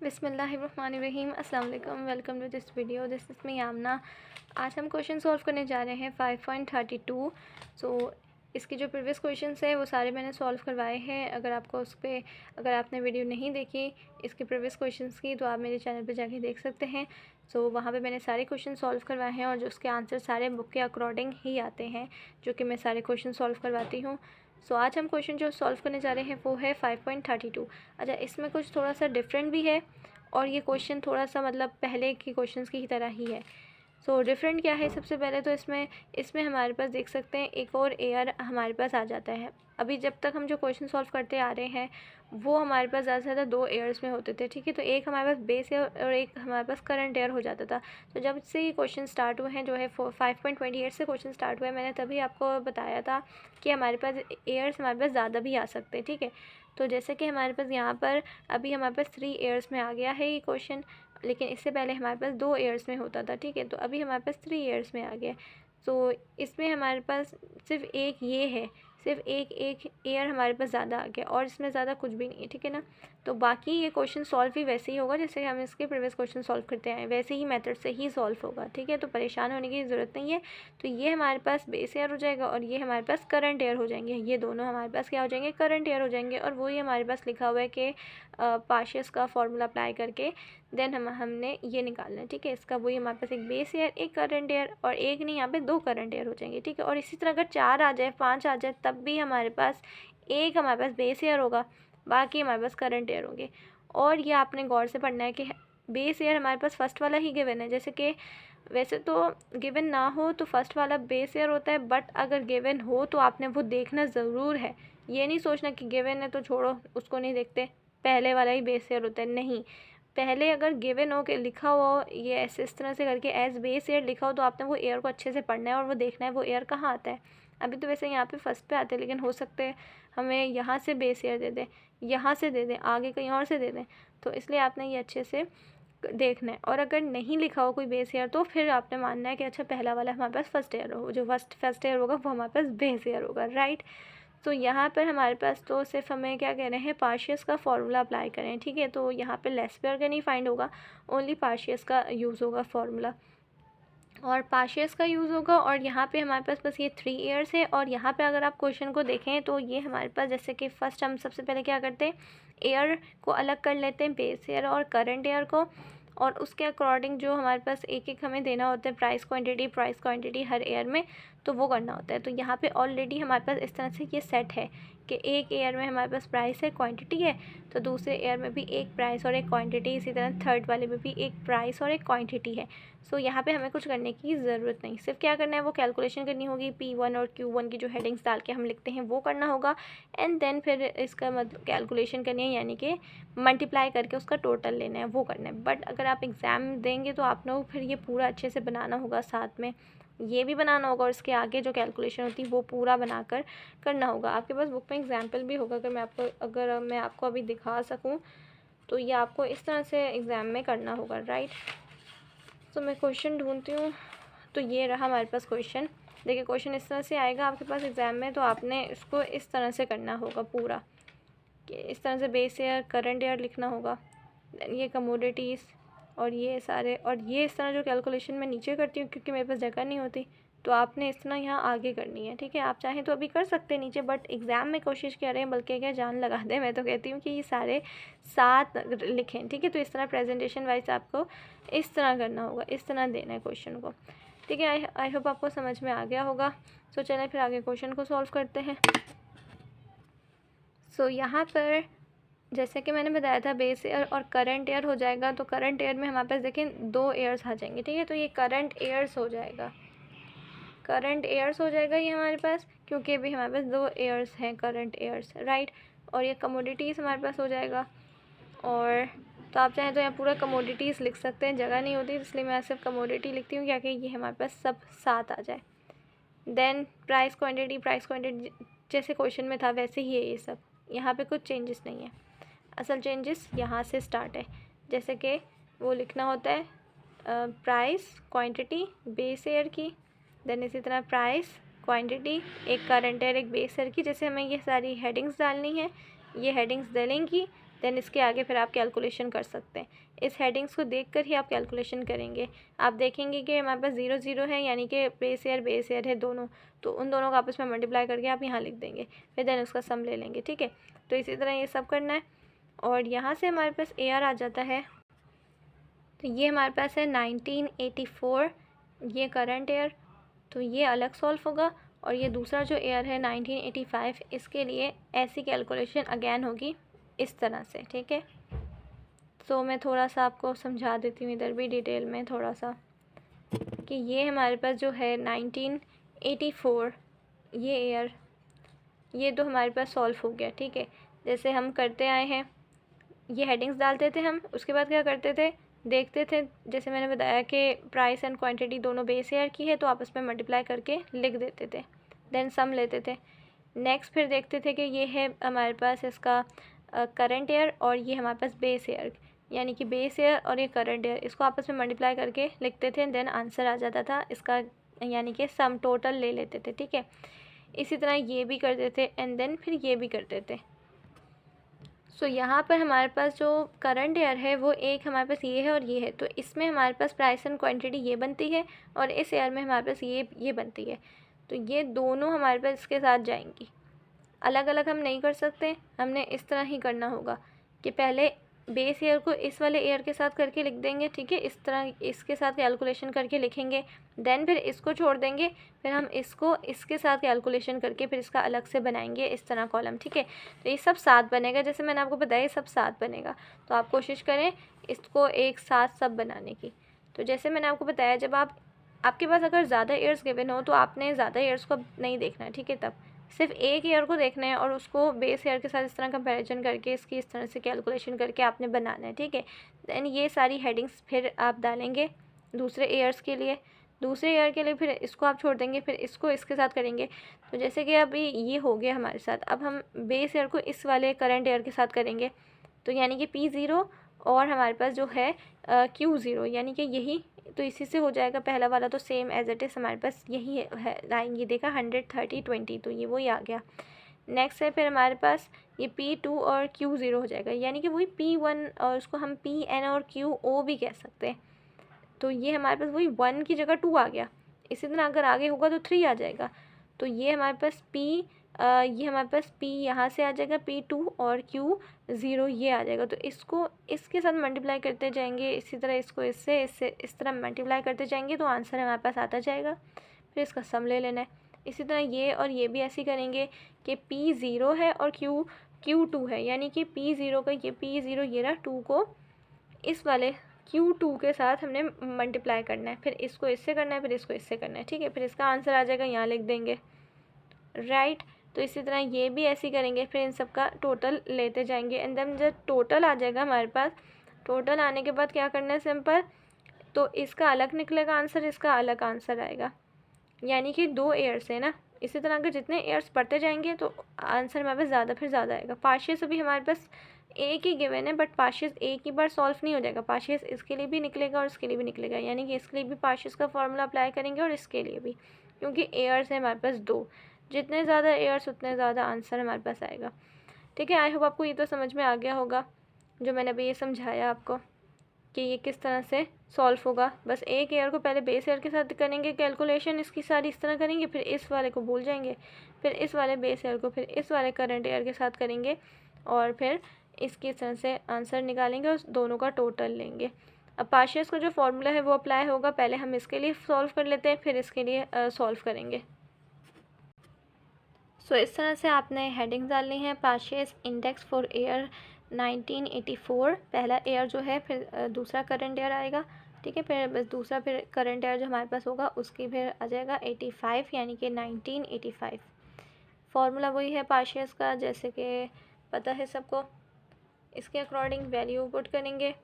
बिस्मिल्लाहिर्रहमानिर्रहीम। अस्सलाम वालेकुम। Welcome to this video. This is me Amna. आज हम क्वेश्चन सॉल्व करने जा रहे हैं 5.32। सो इसके जो प्रीवियस क्वेश्चंस है वो सारे मैंने सॉल्व करवाए हैं। अगर आपने वीडियो नहीं देखी इसके प्रीवियस क्वेश्चंस की तो आप मेरे चैनल पे जाके देख सकते हैं। सो वहाँ पे मैंने सारे क्वेश्चन सॉल्व करवाए हैं और जो उसके आंसर सारे बुक के अकॉर्डिंग ही आते हैं, जो कि मैं सारे क्वेश्चन सॉल्व करवाती हूँ। सो आज हम क्वेश्चन जो सॉल्व करने जा रहे हैं वो है 5.32। अच्छा, इसमें कुछ थोड़ा सा डिफरेंट भी है और ये क्वेश्चन थोड़ा सा मतलब पहले के क्वेश्चंस की तरह ही है। सो डिफरेंट क्या है, सबसे पहले तो इसमें हमारे पास देख सकते हैं एक और एयर हमारे पास आ जाता है। अभी जब तक हम जो क्वेश्चन सॉल्व करते आ रहे हैं वो हमारे पास ज़्यादा से ज़्यादा 2 एयर्स में होते थे, ठीक है। तो एक हमारे पास बेस एयर और एक हमारे पास करंट एयर हो जाता था। तो जब से ये क्वेश्चन स्टार्ट हुए हैं, जो है 5.28 से क्वेश्चन स्टार्ट हुआ है, मैंने तभी आपको बताया था कि हमारे पास एयर्स हमारे पास ज़्यादा भी आ सकते हैं, ठीक है। तो जैसे कि हमारे पास यहाँ पर अभी हमारे पास 3 एयर्स में आ गया है ये क्वेश्चन, लेकिन इससे पहले हमारे पास 2 एयर्स में होता था, ठीक है। तो अभी हमारे पास 3 एयर्स में आ गया। तो इसमें हमारे पास सिर्फ एक ये है, सिर्फ एक एयर हमारे पास ज़्यादा आ गया और इसमें ज़्यादा कुछ भी नहीं है, ठीक है ना। तो बाकी ये क्वेश्चन सॉल्व भी वैसे ही होगा जैसे हम इसके प्रीवियस क्वेश्चन सॉल्व करते आए, वैसे ही मेथड से ही सॉल्व होगा, ठीक है। तो परेशान होने की ज़रूरत नहीं है। तो ये हमारे पास बेस एयर हो जाएगा और ये हमारे पास करंट एयर हो जाएंगे। ये दोनों हमारे पास क्या हो जाएंगे, करंट एयर हो जाएंगे। और वही हमारे पास लिखा हुआ है कि पार्शियस का फॉर्मूला अप्लाई करके देन हमने ये निकालना है, ठीक है। इसका वही हमारे पास एक बेस एयर, एक करंट एयर और एक नहीं, यहाँ पे 2 करंट एयर हो जाएंगे, ठीक है। और इसी तरह अगर 4 आ जाए, 5 आ जाए, तब भी हमारे पास एक हमारे पास बेस एयर होगा, बाकी हमारे पास करंट एयर होंगे। और ये आपने गौर से पढ़ना है कि बेस एयर हमारे पास फर्स्ट वाला ही गिवन है। जैसे कि वैसे तो गिवन ना हो तो फर्स्ट वाला बेस एयर होता है, बट अगर गिवन हो तो आपने वो देखना ज़रूर है। ये नहीं सोचना कि गिवन है तो छोड़ो, उसको नहीं देखते, पहले वाला ही बेस एयर होता है। नहीं, पहले अगर गिवन हो के लिखा हो ये ऐसे इस तरह से करके एज बेस एयर लिखा हो तो आपने वो एयर को अच्छे से पढ़ना है और वो देखना है वो एयर कहाँ आता है। अभी तो वैसे यहाँ पे फर्स्ट पे आते हैं, लेकिन हो सकते हैं हमें यहाँ से बेस एयर दे दें, यहाँ से दे दें, आगे कहीं और से दे दें। तो इसलिए आपने ये अच्छे से देखना है। और अगर नहीं लिखा हो कोई बेस एयर तो फिर आपने मानना है कि अच्छा पहला वाला हमारे पास फर्स्ट एयर हो, जो फर्स्ट एयर होगा वो हमारे पास बेस एयर होगा, राइट। तो यहाँ पर हमारे पास तो सिर्फ हमें क्या कह रहे हैं, पार्शियस का फॉर्मूला अप्लाई करें, ठीक है। तो यहाँ पे लेस पेयर का नहीं फाइंड होगा, ओनली पार्शियस का यूज़ होगा फॉर्मूला, और पार्शियस का यूज़ होगा। और यहाँ पे हमारे पास बस ये 3 एयर्स है। और यहाँ पे अगर आप क्वेश्चन को देखें तो ये हमारे पास जैसे कि फर्स्ट हम सबसे पहले क्या करते हैं, एयर को अलग कर लेते हैं, बेस एयर और करंट एयर को, और उसके अकॉर्डिंग जो हमारे पास एक एक हमें देना होता है प्राइस क्वांटिटी हर एयर में, तो वो करना होता है। तो यहाँ पे ऑलरेडी हमारे पास इस तरह से ये सेट है कि एक एयर में हमारे पास प्राइस है, क्वांटिटी है, तो दूसरे एयर में भी एक प्राइस और एक क्वांटिटी, इसी तरह थर्ड वाले में भी एक प्राइस और एक क्वांटिटी है। सो यहाँ पे हमें कुछ करने की ज़रूरत नहीं, सिर्फ क्या करना है वो कैलकुलेशन करनी होगी। P1 और Q1 की जो हेडिंग्स डाल के हम लिखते हैं वो करना होगा, एंड देन फिर इसका मतलब कैलकुलेशन करनी है, यानी कि मल्टीप्लाई करके उसका टोटल लेना है, वो करना है। बट अगर आप एग्ज़ाम देंगे तो आप लोग फिर ये पूरा अच्छे से बनाना होगा, साथ में ये भी बनाना होगा और इसके आगे जो कैलकुलेशन होती है वो पूरा बनाकर करना होगा। आपके पास बुक में एग्जाम्पल भी होगा, अगर मैं आपको अभी दिखा सकूँ तो ये आपको इस तरह से एग्ज़ाम में करना होगा, राइट। तो मैं क्वेश्चन ढूंढती हूँ। तो ये रहा हमारे पास क्वेश्चन। देखिए क्वेश्चन इस तरह से आएगा आपके पास एग्ज़ाम में, तो आपने इसको इस तरह से करना होगा पूरा, कि इस तरह से बेस एयर करंट एयर लिखना होगा, देन ये कमोडिटीज़ और ये सारे, और ये इस तरह जो कैलकुलेशन मैं नीचे करती हूँ क्योंकि मेरे पास जगह नहीं होती, तो आपने इस तरह यहाँ आगे करनी है, ठीक है। आप चाहें तो अभी कर सकते हैं नीचे, बट एग्ज़ाम में कोशिश कर रहे हैं, बल्कि क्या जान लगा दें, मैं तो कहती हूँ कि ये सारे साथ लिखें, ठीक है। तो इस तरह प्रेजेंटेशन वाइज आपको इस तरह करना होगा, इस तरह देना है क्वेश्चन को, ठीक है। आई होप आपको समझ में आ गया होगा। सो चलें फिर आगे क्वेश्चन को सॉल्व करते हैं। सो यहाँ पर जैसे कि मैंने बताया था बेस एयर और करंट एयर हो जाएगा, तो करंट एयर में हमारे पास देखें 2 एयर्स आ जाएंगे, ठीक है। तो ये करंट एयर्स हो जाएगा, करंट एयर्स हो जाएगा ये हमारे पास, क्योंकि अभी हमारे पास 2 एयर्स हैं, करंट एयर्स, राइट। और ये कमोडिटीज़ हमारे पास हो जाएगा। और तो आप चाहें तो यहाँ पूरा कमोडिटीज़ लिख सकते हैं, जगह नहीं होती इसलिए मैं सिर्फ कमोडिटी लिखती हूँ, क्या कि ये हमारे पास सब साथ आ जाए। देन प्राइस क्वांटिटी जैसे क्वेश्चन में था वैसे ही है ये सब, यहाँ पे कुछ चेंजेस नहीं है। असल चेंजेस यहाँ से स्टार्ट है, जैसे कि वो लिखना होता है प्राइस क्वांटिटी बेस एयर की, देन इसी तरह प्राइस क्वांटिटी एक करंट एयर एक बेस एयर की। जैसे हमें ये सारी हेडिंग्स डालनी है, ये हेडिंग्स डालेंगी देन इसके आगे फिर आप कैलकुलेशन कर सकते हैं। इस हेडिंग्स को देखकर ही आप कैलकुलेशन करेंगे। आप देखेंगे कि हमारे पास 0 0 है, यानी कि बेस ईयर है दोनों, तो उन दोनों को आपस में मल्टीप्लाई करके आप यहाँ लिख देंगे, फिर देन उसका सम ले लेंगे। ठीक है, तो इसी तरह ये सब करना है। और यहाँ से हमारे पास AR आ जाता है, तो ये हमारे पास है 1984, ये करंट ईयर, तो ये अलग सॉल्व होगा। और ये दूसरा जो ईयर है 1985, इसके लिए ऐसी कैलकुलेशन अगेन होगी इस तरह से। ठीक है, तो मैं थोड़ा सा आपको समझा देती हूँ इधर भी डिटेल में थोड़ा सा, कि ये हमारे पास जो है 1984 ये ईयर, ये तो हमारे पास सॉल्व हो गया। ठीक है, जैसे हम करते आए हैं, ये हेडिंग्स डालते थे हम, उसके बाद क्या करते थे, देखते थे, जैसे मैंने बताया कि प्राइस एंड क्वांटिटी दोनों बेस ईयर की है, तो आपस में मल्टीप्लाई करके लिख देते थे, देन सम लेते थे। नेक्स्ट फिर देखते थे कि ये है हमारे पास इसका करंट ईयर, और ये हमारे पास बेस ईयर, यानी कि बेस ईयर और ये करंट ईयर, इसको आपस में मल्टीप्लाई करके लिखते थे, देन आंसर आ जाता था इसका, यानी कि सम टोटल ले लेते थे। ठीक है, इसी तरह ये भी करते थे एंड देन फिर ये भी करते थे। सो यहाँ पर हमारे पास जो करंट ईयर है वो एक हमारे पास ये है और ये है, तो इसमें हमारे पास प्राइस एंड क्वांटिटी ये बनती है, और इस ईयर में हमारे पास ये बनती है। तो ये दोनों हमारे पास इसके साथ जाएंगी, अलग अलग हम नहीं कर सकते, हमने इस तरह ही करना होगा कि पहले बेस ईयर को इस वाले ईयर के साथ करके लिख देंगे। ठीक है, इस तरह इसके साथ कैलकुलेशन करके लिखेंगे, देन फिर इसको छोड़ देंगे, फिर हम इसको इसके साथ कैलकुलेशन करके फिर इसका अलग से बनाएंगे इस तरह कॉलम। ठीक है, तो ये सब साथ बनेगा, जैसे मैंने आपको बताया ये सब साथ बनेगा, तो आप कोशिश करें इसको एक साथ सब बनाने की। तो जैसे मैंने आपको बताया, जब आपके पास अगर ज़्यादा ईयर्स गिवन हो तो आपने ज़्यादा ईयर्स को नहीं देखना है। ठीक है, तब सिर्फ एक ईयर को देखना है और उसको बेस ईयर के साथ इस तरह कंपैरिजन करके इसकी इस तरह से कैलकुलेशन करके आपने बनाना है। ठीक है, देन ये सारी हेडिंग्स फिर आप डालेंगे दूसरे ईयर्स के लिए, दूसरे ईयर के लिए फिर इसको आप छोड़ देंगे, फिर इसको इसके साथ करेंगे। तो जैसे कि अभी ये हो गया हमारे साथ, अब हम बेस ईयर को इस वाले करंट ईयर के साथ करेंगे, तो यानी कि P0 और हमारे पास जो है Q0, यानी कि यही, तो इसी से हो जाएगा। पहला वाला तो सेम एज इट इज़ हमारे पास यही है आएंगी, देखा 100 30 20, तो ये वही आ गया। नेक्स्ट है फिर हमारे पास ये P2 और Q0 हो जाएगा, यानी कि वही P1, और उसको हम PN और QO भी कह सकते हैं। तो ये हमारे पास वही 1 की जगह 2 आ गया। इसी तरह अगर आगे होगा तो 3 आ जाएगा। तो ये हमारे पास ये हमारे पास P यहाँ से आ जाएगा, P2 और Q0 ये आ जाएगा। तो इसको इसके साथ मल्टीप्लाई करते जाएंगे, इसी तरह इसको इससे इस तरह मल्टीप्लाई करते जाएंगे, तो आंसर हमारे पास आता जाएगा। फिर इसका सम ले लेना है। इसी तरह ये और ये भी ऐसे करेंगे कि P0 है और Q2 है, यानी कि P0 का ये P0 ये रहा, 2 को इस वाले Q2 के साथ हमने मल्टीप्लाई करना है, फिर इसको इससे करना है, फिर इसको इससे करना है। ठीक है, फिर इसका आंसर आ जाएगा, यहाँ लिख देंगे, राइट। तो इसी तरह ये भी ऐसे ही करेंगे, फिर इन सब का टोटल लेते जाएंगे एंड देन जब टोटल आ जाएगा हमारे पास, टोटल आने के बाद क्या करना है, सिंपल, तो इसका अलग निकलेगा आंसर, इसका अलग आंसर आएगा, यानी कि 2 ईयर्स है ना। इसी तरह अगर जितने ईयर्स पढ़ते जाएंगे तो आंसर हमारे पास ज़्यादा फिर ज़्यादा आएगा। पार्शियस अभी हमारे पास एक ही गिवन है, बट पार्शियस एक ही बार सॉल्व नहीं हो जाएगा, पार्शियस इसके लिए भी निकलेगा और इसके लिए भी निकलेगा, यानी कि इसके लिए भी पार्शियस का फॉर्मूला अप्लाई करेंगे और इसके लिए भी, क्योंकि ईयर्स है हमारे पास 2, जितने ज़्यादा ईयर्स उतने ज़्यादा आंसर हमारे पास आएगा। ठीक है, आई होप आपको ये तो समझ में आ गया होगा जो मैंने अभी ये समझाया आपको कि ये किस तरह से सॉल्व होगा। बस एक ईयर को पहले बेस ईयर के साथ करेंगे कैलकुलेशन इसकी सारी, इस तरह करेंगे, फिर इस वाले को भूल जाएंगे, फिर इस वाले बेस ईयर को फिर इस वाले करंट ईयर के साथ करेंगे, और फिर इसकी इस तरह से आंसर निकालेंगे और दोनों का टोटल लेंगे। अब पार्शियस का जो फॉर्मूला है वो अप्लाई होगा, पहले हम इसके लिए सॉल्व कर लेते हैं, फिर इसके लिए सॉल्व करेंगे। सो इस तरह से आपने हेडिंग्स डालनी है। पार्शियस इंडेक्स फॉर ईयर 1984 पहला ईयर जो है, फिर दूसरा करंट ईयर आएगा। ठीक है, फिर बस दूसरा फिर करंट ईयर जो हमारे पास होगा उसकी फिर आ जाएगा 85, यानी कि 1985। फार्मूला वही है पार्शियस का, जैसे कि पता है सबको। इसके अकॉर्डिंग वैल्यू पुट करेंगे,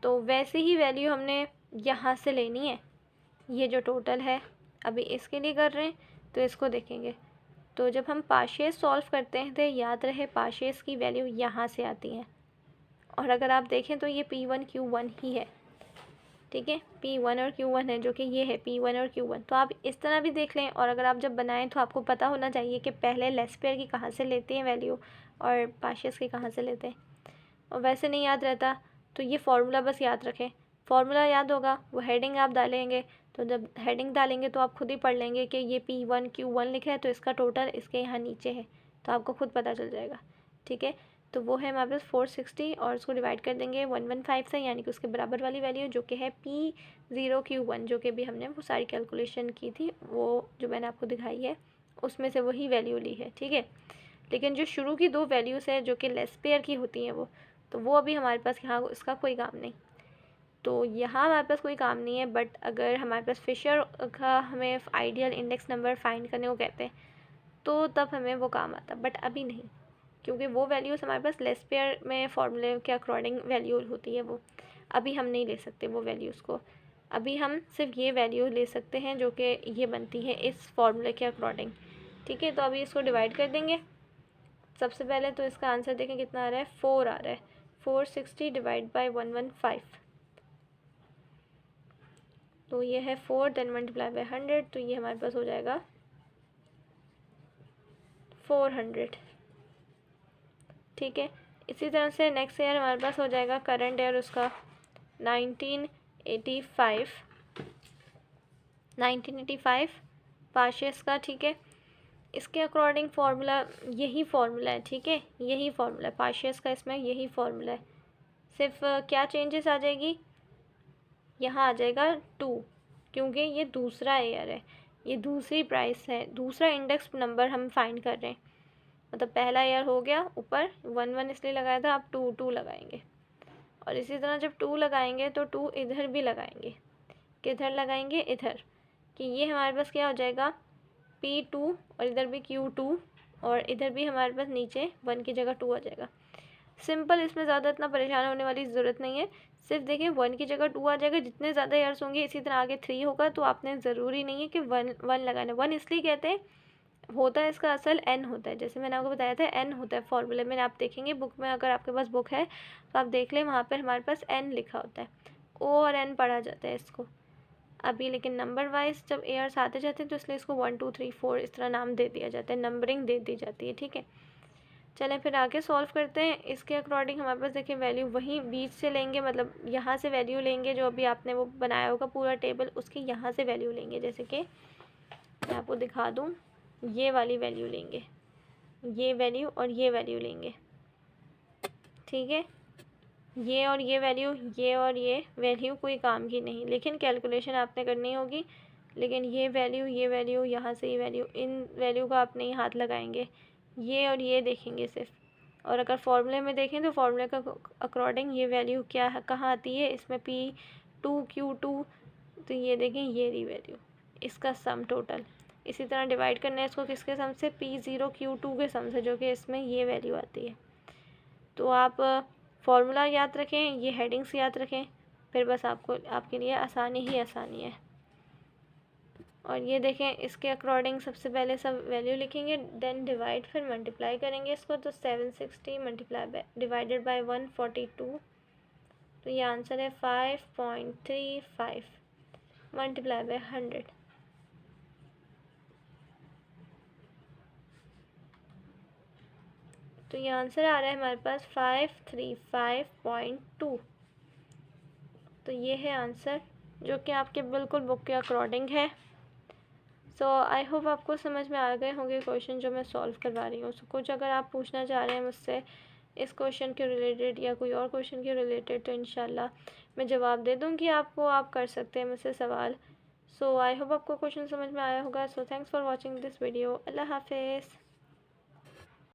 तो वैसे ही वैल्यू हमने यहाँ से लेनी है। ये जो टोटल है अभी इसके लिए कर रहे हैं, तो इसको देखेंगे, तो जब हम पार्शियस सॉल्व करते हैं तो याद रहे पार्शियस की वैल्यू यहाँ से आती है, और अगर आप देखें तो ये P1 Q1 ही है। ठीक है, P1 और Q1 है, जो कि ये है P1 और Q1। तो आप इस तरह भी देख लें, और अगर आप जब बनाएं तो आपको पता होना चाहिए कि पहले लेस पेयर की कहाँ से लेते हैं वैल्यू और पार्शियस की कहाँ से लेते हैं। और वैसे नहीं याद रहता तो ये फार्मूला बस याद रखें। फार्मूला याद होगा, वो हेडिंग आप डालेंगे, तो जब हेडिंग डालेंगे तो आप खुद ही पढ़ लेंगे कि ये P1 Q1 लिखा है तो इसका टोटल इसके यहाँ नीचे है, तो आपको खुद पता चल जाएगा। ठीक है, तो वो है हमारे पास 460 और उसको डिवाइड कर देंगे 115 से, यानी कि उसके बराबर वाली वैल्यू जो कि है P0Q1, जो कि भी हमने वो सारी कैलकुलेशन की थी, वो जो मैंने आपको दिखाई है उसमें से वही वैल्यू ली है। ठीक है, लेकिन जो शुरू की दो वैल्यूज़ है जो कि लेस पेयर की होती हैं वो अभी हमारे पास यहाँ इसका कोई काम नहीं, तो यहाँ हमारे पास कोई काम नहीं है। बट अगर हमारे पास फिशर का हमें आइडियल इंडेक्स नंबर फाइंड करने को कहते हैं तो तब हमें वो काम आता, बट अभी नहीं, क्योंकि वो वैल्यूज़ हमारे पास लेस पेयर में फॉर्मूले के अकॉर्डिंग वैल्यू होती है, वो अभी हम नहीं ले सकते वो वैल्यूज़ को। अभी हम सिर्फ ये वैल्यू ले सकते हैं जो कि ये बनती है इस फॉर्मूले के अकॉर्डिंग। ठीक है, तो अभी इसको डिवाइड कर देंगे। सबसे पहले तो इसका आंसर देखें कितना आ रहा है, 4 आ रहा है। 460 डिवाइड बाई 115, तो ये है 4, देन मल्टीप्लाई बाई 100, तो ये हमारे पास हो जाएगा 400। ठीक है, इसी तरह से नेक्स्ट ईयर हमारे पास हो जाएगा करंट ईयर उसका 1985 पाशियस का। ठीक है, इसके अकॉर्डिंग फार्मूला यही फार्मूला है। ठीक है, यही फार्मूला है पाशियस का, इसमें यही फार्मूला है। सिर्फ क्या चेंजेस आ जाएगी, यहाँ आ जाएगा 2, क्योंकि ये दूसरा ईयर है, ये दूसरी प्राइस है, दूसरा इंडेक्स नंबर हम फाइंड कर रहे हैं। मतलब पहला ईयर हो गया, ऊपर 1 इसलिए लगाया था, आप 2 लगाएंगे। और इसी तरह जब 2 लगाएंगे तो 2 इधर भी लगाएंगे। किधर लगाएंगे, इधर, कि ये हमारे पास क्या हो जाएगा P2, और इधर भी Q2, और इधर भी हमारे पास नीचे 1 की जगह 2 आ जाएगा। सिंपल, इसमें ज़्यादा इतना परेशान होने वाली ज़रूरत नहीं है। सिर्फ देखिए 1 की जगह 2 आ जाएगा, जितने ज़्यादा ईयर्स होंगे इसी तरह आगे 3 होगा, तो आपने ज़रूरी नहीं है कि 1 लगाना। 1 इसलिए कहते हैं, होता है इसका असल n होता है, जैसे मैंने आपको बताया था n होता है फॉर्मूले में। आप देखेंगे बुक में, अगर आपके पास बुक है तो आप देख लें, वहाँ पर हमारे पास n लिखा होता है, o और n पढ़ा जाता है इसको अभी। लेकिन नंबर वाइज जब ईयर्स आते जाते हैं तो इसलिए इसको 1 2 3 4 इस तरह नाम दे दिया जाता है, नंबरिंग दे दी जाती है। ठीक है, चलें फिर आगे सॉल्व करते हैं। इसके अकॉर्डिंग हमारे पास देखिए वैल्यू वहीं बीच से लेंगे, मतलब यहाँ से वैल्यू लेंगे, जो अभी आपने वो बनाया होगा पूरा टेबल, उसकी यहाँ से वैल्यू लेंगे। जैसे कि मैं आपको दिखा दूँ, ये वाली वैल्यू लेंगे, ये वैल्यू और ये वैल्यू लेंगे। ठीक है, ये और ये वैल्यू, ये और ये वैल्यू कोई काम की नहीं, लेकिन कैलकुलेशन आपने करनी होगी। लेकिन ये वैल्यू, यहाँ से ये वैल्यू, इन वैल्यू का आप नहीं हाथ लगाएंगे, ये और ये देखेंगे सिर्फ। और अगर फॉर्मूले में देखें तो फॉर्मूले का अकॉर्डिंग ये वैल्यू क्या है, कहाँ आती है, इसमें P2 Q2, तो ये देखें ये रही वैल्यू, इसका सम टोटल। इसी तरह डिवाइड करना है इसको किसके सम से, P0 Q2 के सम से, जो कि इसमें ये वैल्यू आती है। तो आप फॉर्मूला याद रखें, ये हेडिंग्स याद रखें, फिर बस आपके लिए आसानी ही आसानी है। और ये देखें, इसके अकॉर्डिंग सबसे पहले सब वैल्यू लिखेंगे, देन डिवाइड, फिर मल्टीप्लाई करेंगे इसको, तो 760 डिवाइडेड बाय 142, तो ये आंसर है 5.35 मल्टीप्लाई बाय 100। तो ये आंसर आ रहा है हमारे पास 535.2। तो ये है आंसर, जो कि आपके बिल्कुल बुक के अकॉर्डिंग है। सो आई होप आपको समझ में आ गए होंगे क्वेश्चन जो मैं सॉल्व करवा रही हूँ। सो कुछ अगर आप पूछना चाह रहे हैं मुझसे इस क्वेश्चन के रिलेटेड या कोई और क्वेश्चन के रिलेटेड, तो इंशाल्लाह मैं जवाब दे दूँगी आपको, आप कर सकते हैं मुझसे सवाल। सो आई होप आपको क्वेश्चन समझ में आया होगा। So thanks for watching this video. अल्लाह हाफिज़।